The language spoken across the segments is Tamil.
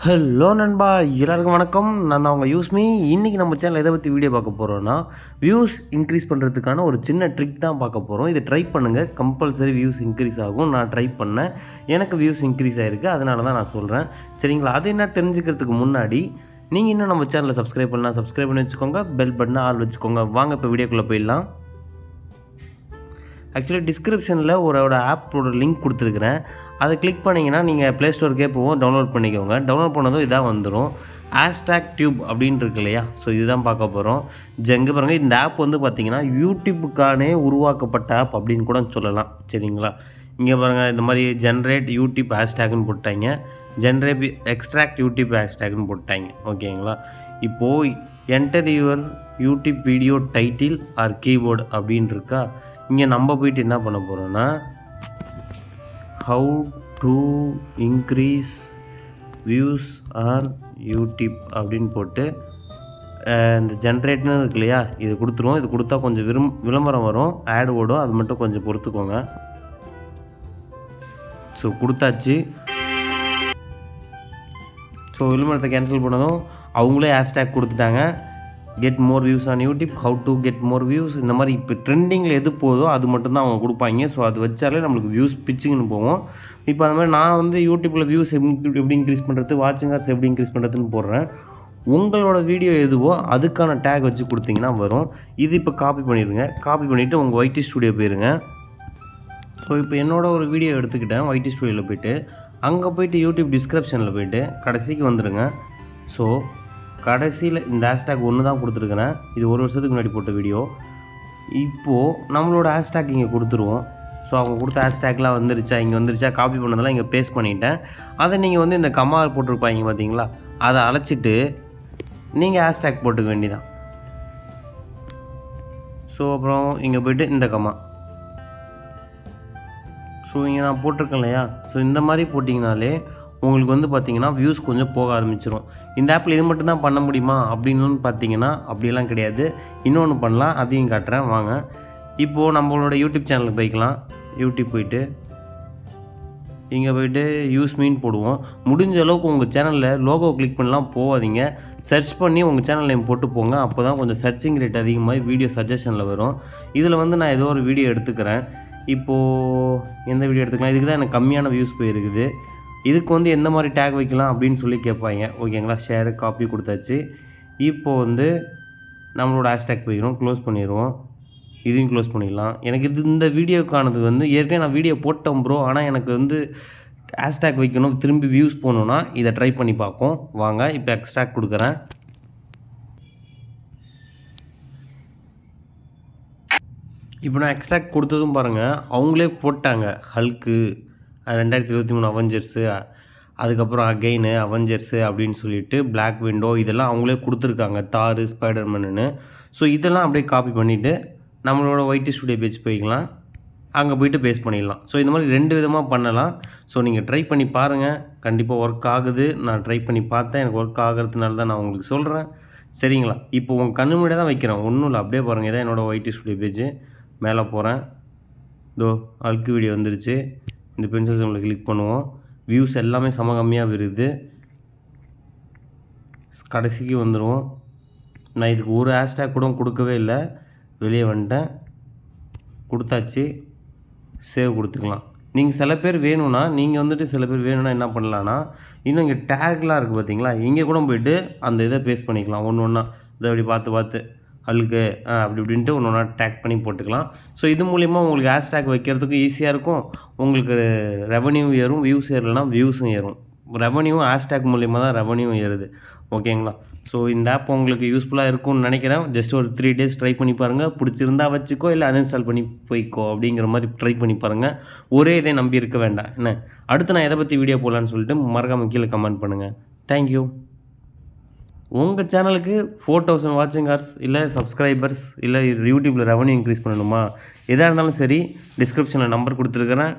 ஹலோ நண்பா, எல்லாருக்கும் வணக்கம். நான் தான் உங்கள் யூஸ்மி. இன்றைக்கி நம்ம சேனல் எதை பற்றி வீடியோ பார்க்க போகிறோன்னா, வியூஸ் இன்க்ரீஸ் பண்ணுறதுக்கான ஒரு சின்ன ட்ரிக் தான் பார்க்க போகிறோம். இதை ட்ரை பண்ணுங்கள், கம்பல்சரி வியூஸ் இன்க்ரீஸ் ஆகும். நான் ட்ரை பண்ணேன், எனக்கு வியூஸ் இன்க்ரீஸ் ஆகிருக்கு, அதனால தான் நான் சொல்கிறேன். சரிங்களா? அது என்ன தெரிஞ்சுக்கிறதுக்கு முன்னாடி நீங்கள் இன்னும் நம்ம சேனலை சப்ஸ்கிரைப் பண்ணலாம், சப்ஸ்கிரைப் பண்ணி வச்சுக்கோங்க. பெல் பட்டனை ஆல் வச்சுக்கோங்க. வாங்க இப்போ வீடியோக்குள்ளே போயிடலாம். ஆக்சுவலி டிஸ்கிரிப்ஷனில் ஒரு ஆப்போட லிங்க் கொடுத்துருக்குறேன். அதை கிளிக் பண்ணிங்கன்னா நீங்கள் ப்ளே ஸ்டோருக்கே போவோம், டவுன்லோட் பண்ணிக்கோங்க. டவுன்லோட் பண்ணதும் இதாக வந்துடும், ஹேஷ்டாக் டியூப் அப்படின்னு இருக்கு இல்லையா? ஸோ இதுதான் பார்க்க போகிறோம். ஜெங்க பாருங்கள், இந்த ஆப் வந்து பார்த்திங்கன்னா யூடியூப்புக்கானே உருவாக்கப்பட்ட ஆப் அப்படின்னு கூட சொல்லலாம். சரிங்களா? இங்கே பாருங்கள், இந்த மாதிரி ஜென்ரேட் யூடியூப் ஹேஷ்டேக்னு போட்டாங்க, ஜென்ரேட் எக்ஸ்ட்ராக்ட் யூடியூப் ஹேஷ்டேக்னு போட்டாங்க. ஓகேங்களா? இப்போது enter your YouTube video title R keyboard அப்படின்னு இருக்கா. இங்கே நம்ம போயிட்டு என்ன பண்ண போகிறோன்னா, how to increase views on YouTube அப்படின்னு போட்டு இந்த ஜென்ரேட்னு இருக்கு இல்லையா, இது கொடுத்துருவோம். இது கொடுத்தா கொஞ்சம் விளம்பரம் வரும், ஆட் ஓடும், அது மட்டும் கொஞ்சம் பொறுத்துக்கோங்க. ஸோ கொடுத்தாச்சு. ஸோ விளம்பரத்தை கேன்சல் பண்ணதும் அவங்களே ஹேஷ்டேக் கொடுத்துட்டாங்க, get more views on YouTube, how to get more views. இந்த மாதிரி இப்போ ட்ரெண்டிங்கில் எது போதோ அது மட்டும்தான் அவங்க கொடுப்பாங்க. ஸோ அது வச்சாலே நம்மளுக்கு வியூஸ் பிச்சுங்கன்னு போவோம். இப்போ அது மாதிரி நான் வந்து யூடியூப்பில் வியூஸ் எப்படி இன்க்ரீஸ் பண்ணுறது, வாட்சிங் ஹவர்ஸ் எப்படி இன்க்ரீஸ் பண்ணுறதுன்னு போடுறேன். உங்களோட வீடியோ எதுவோ அதுக்கான டேக் வச்சு கொடுத்தீங்கன்னா வரும். இது இப்போ காப்பி பண்ணிடுங்க. காப்பி பண்ணிவிட்டு உங்கள் ஒய்டி ஸ்டுடியோ போயிருங்க. ஸோ இப்போ என்னோடய ஒரு வீடியோ எடுத்துக்கிட்டேன், ஒய்டி ஸ்டுடியோவில் போய்ட்டு அங்கே போய்ட்டு யூடியூப் டிஸ்கிரிப்ஷனில் போய்ட்டு கடைசிக்கு வந்துடுங்க. ஸோ கடைசியில் இந்த ஹேஷ்டேக் ஒன்று தான் கொடுத்துருக்குறேன். இது ஒரு வருஷத்துக்கு முன்னாடி போட்ட வீடியோ. இப்போது நம்மளோட ஹேஷ்டேக் இங்கே கொடுத்துருவோம். ஸோ அவங்க கொடுத்த ஹேஷ்டேக்லாம் வந்துருச்சா, இங்கே வந்துருச்சா, காப்பி பண்ணதெல்லாம் இங்கே பேஸ்ட் பண்ணிவிட்டேன். அதை நீங்கள் வந்து இந்த கம்மா போட்டிருப்பாங்க பார்த்தீங்களா, அதை அழைச்சிட்டு நீங்கள் ஹேஷ்டேக் போட்டுக்க வேண்டியதான். ஸோ அப்புறம் இங்கே போய்ட்டு இந்த கம்மா, ஸோ இங்கே நான் போட்டிருக்கேன் இல்லையா, ஸோ இந்த மாதிரி போட்டிங்கனாலே உங்களுக்கு வந்து பார்த்திங்கன்னா வியூஸ் கொஞ்சம் போக ஆரம்பிச்சிடும். இந்த ஆப்பில் இது மட்டும் தான் பண்ண முடியுமா அப்படின்னு பார்த்தீங்கன்னா அப்படியெல்லாம் கிடையாது. இன்னொன்று பண்ணலாம், அதையும் காட்டுறேன் வாங்க. இப்போது நம்மளோட யூடியூப் சேனலுக்கு போய்க்கலாம். யூடியூப் போய்ட்டு இங்கே போய்ட்டு யூஸ் மீன் போடுவோம். முடிஞ்ச அளவுக்கு உங்கள் சேனலில் லோகோ கிளிக் பண்ணலாம் போகாதீங்க, சர்ச் பண்ணி உங்கள் சேனல் நேம் போட்டு போங்க. அப்போ தான் கொஞ்சம் சர்ச்சிங் ரேட் அதிகமாக வீடியோ சஜஷனில் வரும். இதில் வந்து நான் ஏதோ ஒரு வீடியோ எடுத்துக்கிறேன். இப்போது எந்த வீடியோ எடுத்துக்கலாம், இதுக்கு தான் எனக்கு கம்மியான வியூஸ் போயிருக்குது. இதுக்கு வந்து எந்த மாதிரி டேக் வைக்கலாம் அப்படின்னு சொல்லி கேட்பாங்க. ஓகேங்களா? ஷேரு காப்பி கொடுத்தாச்சு. இப்போது வந்து நம்மளோட ஹேஷ்டேக் போய்க்கிறோம், க்ளோஸ் பண்ணிடுவோம். இதையும் க்ளோஸ் பண்ணிடலாம். எனக்கு இந்த வீடியோக்கானது வந்து ஏற்கனவே நான் வீடியோ போட்டேன் ப்ரோ, ஆனால் எனக்கு வந்து ஹேஷ்டேக் வைக்கணும், திரும்பி வியூஸ் போகணுன்னா இதை ட்ரை பண்ணி பார்ப்போம் வாங்க. இப்போ எக்ஸ்ட்ராக்ட் கொடுக்குறேன். இப்போ நான் எக்ஸ்ட்ராக்ட் கொடுத்ததும் பாருங்கள், அவங்களே போட்டாங்க. ஹல்க்கு, 2023 அவெஞ்சர்ஸு, அதுக்கப்புறம் அகெயினு அவெஞ்சர்ஸு அப்படின்னு சொல்லிட்டு பிளாக் விண்டோ, இதெல்லாம் அவங்களே கொடுத்துருக்காங்க, தார், ஸ்பைடர்மேனு. ஸோ இதெல்லாம் அப்படியே காப்பி பண்ணிவிட்டு நம்மளோட ஒய்டி ஸ்டுடியோ பேஜ் போய்க்கலாம், அங்கே போய்ட்டு பேஸ்ட் பண்ணிடலாம். ஸோ இந்த மாதிரி 2 விதமாக பண்ணலாம். ஸோ நீங்கள் ட்ரை பண்ணி பாருங்கள், கண்டிப்பாக ஒர்க் ஆகுது. நான் ட்ரை பண்ணி பார்த்தேன், எனக்கு ஒர்க் ஆகிறதுனால தான் நான் உங்களுக்கு சொல்கிறேன். சரிங்களா? இப்போ உங்கள் கண்ணு முன்னாடியே தான் வைக்கிறேன், ஒன்றும் இல்லை, அப்படியே பாருங்கள். இதான் என்னோடய ஒய்டி ஸ்டுடியோ பேஜ். மேலே போகிறேன், இதோ அல்க்கு வீடியோ வந்துருச்சு. இந்த பென்சில் சிம்பிளை கிளிக் பண்ணுவோம். வியூஸ் எல்லாமே செம கம்மியாக வருது. கடைசிக்கு வந்துடுவோம். நான் இதுக்கு ஒரு ஹேஷ்டேக் கூட கொடுக்கவே இல்லை, வெளியே வந்துட்டேன். கொடுத்தாச்சு, சேவ் கொடுத்துக்கலாம். நீங்கள் சில பேர் வேணும்னா, நீங்கள் வந்துட்டு சில பேர் வேணும்னா என்ன பண்ணலான்னா, இன்னும் இங்கே டேக்லாம் இருக்குது பார்த்தீங்களா, இங்கே கூட போய்ட்டு அந்த இதை பேஸ்ட் பண்ணிக்கலாம். ஒன்று ஒன்றா இதை அப்படி பார்த்து ஹல்க்கு அப்படி இப்படின்ட்டு ஒன்று ஒன்றா டேக் பண்ணி போட்டுக்கலாம். ஸோ இது மூலிமா உங்களுக்கு ஹேஷ்டேக் வைக்கிறதுக்கு ஈஸியாக இருக்கும். உங்களுக்கு ரெவன்யூ ஏறும், வியூஸ் ஏறலைன்னா வியூஸும் ஏறும். ரெவன்யூ ஹேஷ்டேக் மூலிமா தான் ரெவன்யூ ஏறுது. ஓகேங்களா? ஸோ இந்த ஆப் உங்களுக்கு யூஸ்ஃபுல்லாக இருக்கும்னு நினைக்கிறேன். ஜஸ்ட் ஒரு 3 days ட்ரை பண்ணி பாருங்கள். பிடிச்சிருந்தா வச்சுக்கோ, இல்லை அன்இன்ஸ்டால் பண்ணி போய்க்கோ அப்படிங்கிற மாதிரி ட்ரை பண்ணி பாருங்கள். ஒரே இதை நம்பி இருக்க வேண்டாம். என்ன அடுத்து நான் எதை பற்றி வீடியோ போடலான்னு சொல்லிட்டு மறக்காமல் கீழே கமெண்ட் பண்ணுங்கள். தேங்க்யூ. உங்கள் சேனலுக்கு 4000 வாட்சிங் ஹவர்ஸ், இல்லை சப்ஸ்கிரைபர்ஸ், இல்லை யூடியூப்பில் ரெவன்யூ இன்க்ரீஸ் பண்ணணுமா, எதாக இருந்தாலும் சரி, டிஸ்கிரிப்ஷனில் நம்பர் கொடுத்துருக்குறேன்,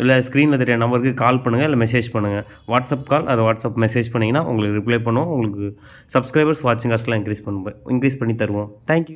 இல்லை ஸ்க்ரீனில் தெரிய நம்பருக்கு கால் பண்ணுங்கள், இல்லை மெசேஜ் பண்ணுங்கள். வாட்ஸ்அப் கால் அது வாட்ஸ்அப் மெசேஜ் பண்ணிங்கன்னா உங்களுக்கு ரிப்ளை பண்ணுவோம். உங்களுக்கு சப்ஸ்கிரைபர்ஸ், வாட்சிங் ஹவர்ஸ்லாம் இன்க்ரீஸ் பண்ணி தருவோம். தேங்க்யூ.